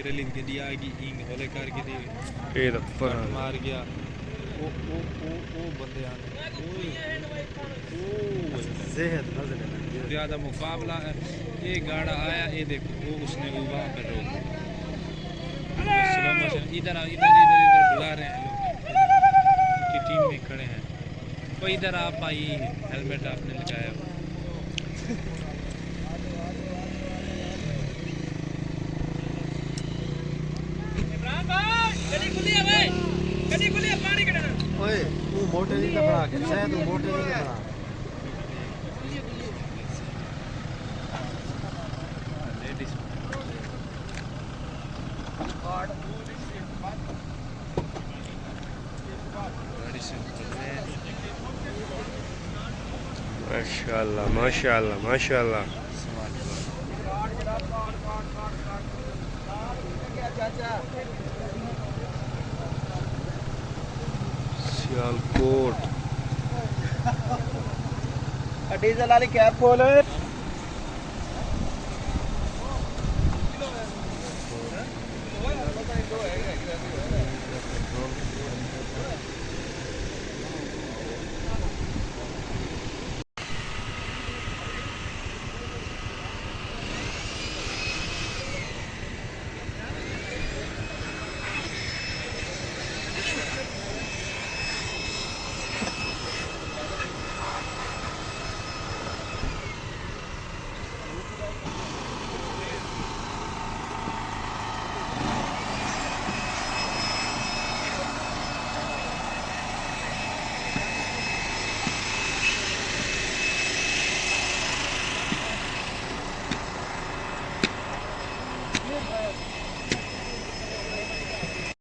Railing के दिया कि इंग होले करके दे ये तो पर मार गया वो बंदे आने ओ सेहत नजर लगी ज्यादा मुकाबला है। ये गाड़ा आया ये देखो वो उसने वहां पे रोक स्लो मोशन इधर बुला रहे हैं लोग उनकी टीम में खड़े हैं। वो इधर आप आई हेलमेट आपने लगाया हो। ओए तू मोटे नहीं बना के शायद तू मोटे नहीं बना माशाअल्लाह माशाअल्लाह माशाअल्लाह सियालकोट डीजल वाली कैब खोलो।